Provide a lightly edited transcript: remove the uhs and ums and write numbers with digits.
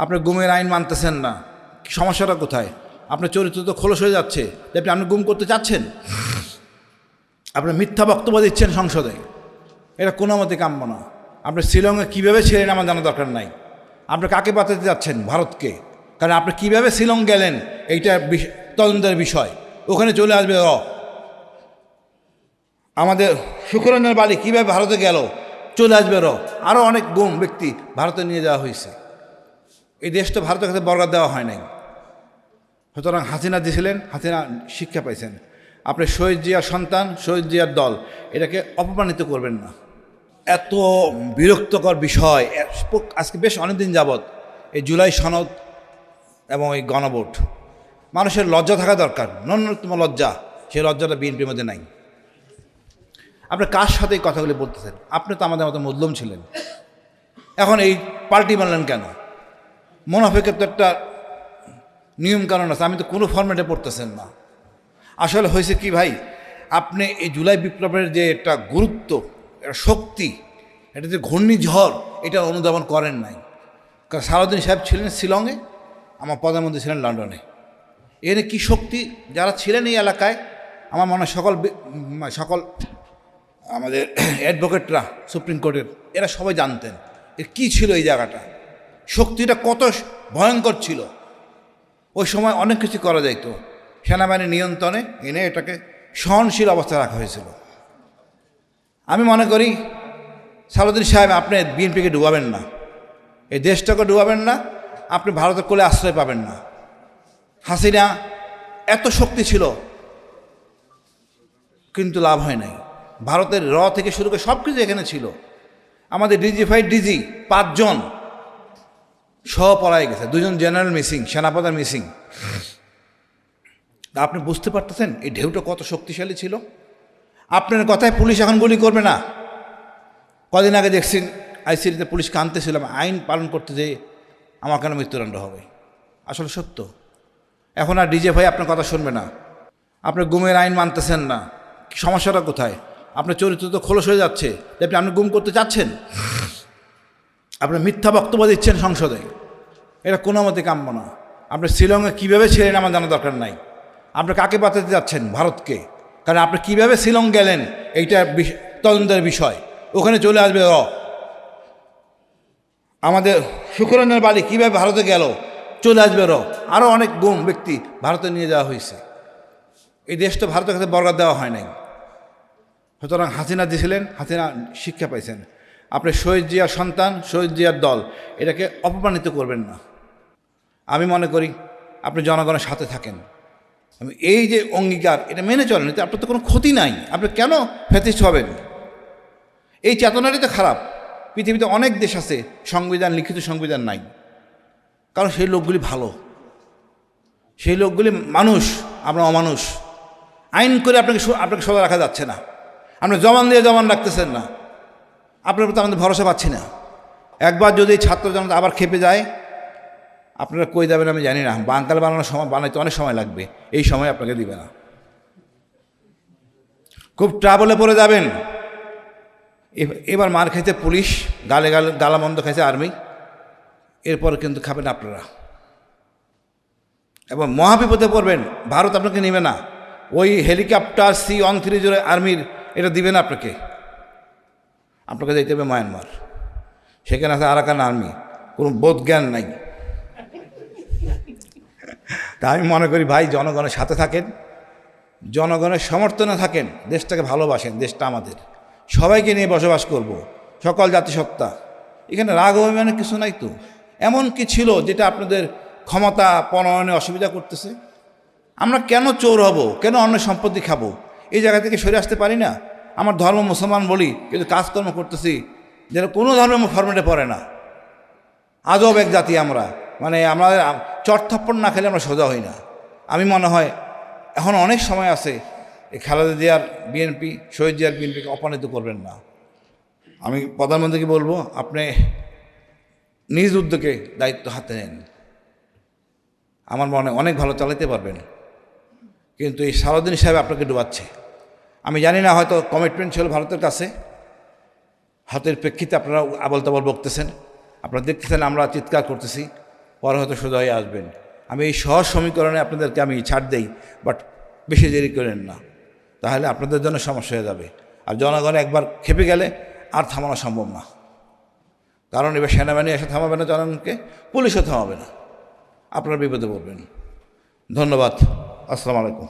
আপনি গুমের আইন মানতেছেন না, সমস্যাটা কোথায়? আপনার চরিত্র তো খোলস হয়ে যাচ্ছে যে আপনি গুম করতে চাচ্ছেন। আপনি মিথ্যা বক্তব্য দিচ্ছেন সংসদে, এটা কোনো মতে কাম্য না। আপনি শিলংয়ে কীভাবে ছিলেন আমার জানা দরকার নাই। আপনি কাকে পাঠাতে যাচ্ছেন? ভারতকে। কারণ আপনি কীভাবে শিলং গেলেন এইটা তদন্তের বিষয়। ওখানে চলে আসবে আমাদের সুখরঞ্জন বালি কীভাবে ভারতে গেল, চলে আসবে আরও অনেক গুম ব্যক্তি ভারতে নিয়ে যাওয়া হয়েছে। এই দেশটা ভারতের কাছে বরগাদ দেওয়া হয় নাই। সুতরাং হাসিনা দিয়েছিলেন, হাসিনা শিক্ষা পাইছেন। আপনি শহীদ জিয়ার সন্তান, শহীদ জিয়ার দল, এটাকে অপমানিত করবেন না। এত বিরক্তকর বিষয় আজকে বেশ অনেকদিন যাবৎ এই জুলাই সনদ এবং এই গণভোট। মানুষের লজ্জা থাকা দরকার, ন্যূনতম লজ্জা। সেই লজ্জাটা বিএনপির মধ্যে নাই। আপনি কার সাথে এই কথাগুলি বলতেছেন? আপনি তো আমাদের মতো মজলুম ছিলেন, এখন এই পাল্টি মারলেন কেন? মোনাফেকের তো একটা নিয়ম কারণ আছে। আমি তো কোনো ফরম্যাটে পড়তেছেন না। আসলে হয়েছে কি ভাই, আপনি এই জুলাই বিপ্লবের যে একটা গুরুত্ব, একটা শক্তি, এটা যে ঘূর্ণিঝড়, এটা অনুধাবন করেন নাই। কারণ সালাউদ্দিন সাহেব ছিলেন শিলংয়ে, আমার প্রধানমন্ত্রী ছিলেন লন্ডনে। এর কি শক্তি যারা ছিলেন এই এলাকায়, আমার মনে হয় সকল আমাদের অ্যাডভোকেটরা সুপ্রিম কোর্টের, এরা সবাই জানতেন এর কী ছিল এই জায়গাটা, শক্তিটা কত ভয়ঙ্কর ছিল। ওই সময় অনেক কিছু করা যাইত, সেনাবাহিনীর নিয়ন্ত্রণে এনে এটাকে সহনশীল অবস্থায় রাখা হয়েছিল। আমি মনে করি সালাউদ্দিন সাহেব, আপনি বিএনপিকে ডুবাবেন না, এই দেশটাকে ডুবাবেন না, আপনি ভারতের কোলে আশ্রয় পাবেন না। হাসিনা এত শক্তি ছিল কিন্তু লাভ হয় নাই। ভারতের থেকে শুরু করে সব কিছু এখানে ছিল। আমাদের ডিজি 5 জন সহ পড়ায় গেছে, 2 জন জেনারেল মিসিং, সেনাপ্রধান মিসিং। আপনি বুঝতে পারতেছেন এই ঢেউটা কত শক্তিশালী ছিল। আপনার কথায় পুলিশ এখন গুলি করবে না। কদিন আগে দেখছেন আইসিডিতে পুলিশকে আনতেছিলাম, আইন পালন করতে যেয়ে আমার কেন মৃত্যুদণ্ড হবে। আসলে সত্য। এখন আর ভাই আপনার কথা শুনবে না। আপনি গুমের আইন মানতেছেন না, সমস্যাটা কোথায়? আপনার চরিত্র তো খোলস হয়ে যাচ্ছে যে আপনি গুম করতে চাচ্ছেন। আপনি মিথ্যা বক্তব্য দিচ্ছেন সংসদে, এটা কোনো মতে কাম্য না। আপনি শিলংয়ে কীভাবে ছিলেন আমার জানা দরকার নাই। আপনি কাকে পাঠাতে যাচ্ছেন? ভারতকে। কারণ আপনি কীভাবে শিলং গেলেন এইটা তদন্তের বিষয়। ওখানে চলে আসবে আমাদের সুখরঞ্জন বালি কীভাবে ভারতে গেল, চলে আসবে আরও অনেক গুম ব্যক্তি ভারতে নিয়ে যাওয়া হয়েছে। এই দেশটা ভারতের কাছে বরগাদ দেওয়া হয় নাই। সুতরাং হাসিনা দিয়েছিলেন, হাসিনা শিক্ষা পাইছেন। আপনি শহীদ জিয়ার সন্তান, শহীদ জিয়ার দল, এটাকে অপমানিত করবেন না। আমি মনে করি আপনি জনগণের সাথে থাকেন, এই যে অঙ্গীকার, এটা মেনে চলেন, এতে আপনার তো কোনো ক্ষতি নাই। আপনি কেন ফ্যাসিস্ট হবেন? এই চেতনাটাই তো খারাপ। পৃথিবীতে অনেক দেশ আছে সংবিধান, লিখিত সংবিধান নাই, কারণ সেই লোকগুলি ভালো, সেই লোকগুলি মানুষ, আমরা অমানুষ। আইন করে আপনাকে সোজা রাখা যাচ্ছে না। আপনি জবান দিয়ে জবান রাখতেছেন না। আপনার প্রতি আমাদের ভরসা পাচ্ছি না। একবার যদি ছাত্র জনতা আবার খেপে যায়, আপনারা কই যাবেন আমি জানি না। বাঙ্কাল বানানোর সময়, বানাইতে অনেক সময় লাগবে, এই সময় আপনাকে দিবে না। খুব ট্রাবলে পড়ে যাবেন। এবার মার খাইতে পুলিশ, গালে গালে গালামন্দ খাইছে আর্মি, এরপর কিন্তু খাবেন আপনারা এবং মহাবিপদে পড়বেন। ভারত আপনাকে নেবে না। ওই হেলিকপ্টার C-130 আর্মির এটা দিবে না আপনাকে। আপনাকে যেতে হবে মায়ানমার, সেখানে আছে আরাকান আর্মি, কোনো বোধ জ্ঞান নাই। তা আমি মনে করি ভাই, জনগণের সাথে থাকেন, জনগণের সমর্থনে থাকেন, দেশটাকে ভালোবাসেন। দেশটা আমাদের, সবাইকে নিয়ে বসবাস করব, সকল জাতিসত্তা। এখানে রাগ অভিমানের কিছু নাই তো। এমন কি ছিল যেটা আপনাদের ক্ষমতা প্রণয়নে অসুবিধা করতেছে? আমরা কেন চোর হব, কেন অন্যের সম্পত্তি খাবো? এই জায়গা থেকে সরে আসতে পারি না? আমার ধর্ম মুসলমান বলি, কিন্তু কাজকর্ম করতেছি যেটা কোনো ধর্মের ফরম্যাটে পড়ে না। আজব এক জাতি আমরা, মানে আমরা চটথাপ্পড় না খেলে আমরা সোজা হই না। আমি মনে হয় এখন অনেক সময় আছে, এই খালেদা জিয়ার বিএনপি, শহীদ জিয়ার বিএনপিকে অপমানিত করবেন না। আমি প্রধানমন্ত্রীকে বলবো, আপনি নিজ উদ্যোগে দায়িত্ব হাতে নেন। আমার মনে অনেক ভালো চালাতে পারবেন, কিন্তু এই সালাউদ্দিন সাহেব আপনাকে ডুবাচ্ছে। আমি জানি না, হয়তো কমিটমেন্ট ছিল ভারতের কাছে, হাতের প্রেক্ষিতে আপনারা আবল তাবল বকতেছেন। আপনারা দেখতেছেন আমরা চিৎকার করতেছি, পরে হয়তো সোজা হয়ে আসবেন। আমি এই সহজ সমীকরণে আপনাদেরকে আমি ছাড় দেই, বাট বেশি দেরি করেন না, তাহলে আপনাদের জন্য সমস্যা হয়ে যাবে। আর জনগণ একবার খেপে গেলে আর থামানো সম্ভব না, কারণ এবার সেনাবাহিনী এসে থামাবে না জনগণকে, পুলিশও থামাবে না, আপনারা বিপদে পড়বেন। ধন্যবাদ। আসসালামু আলাইকুম।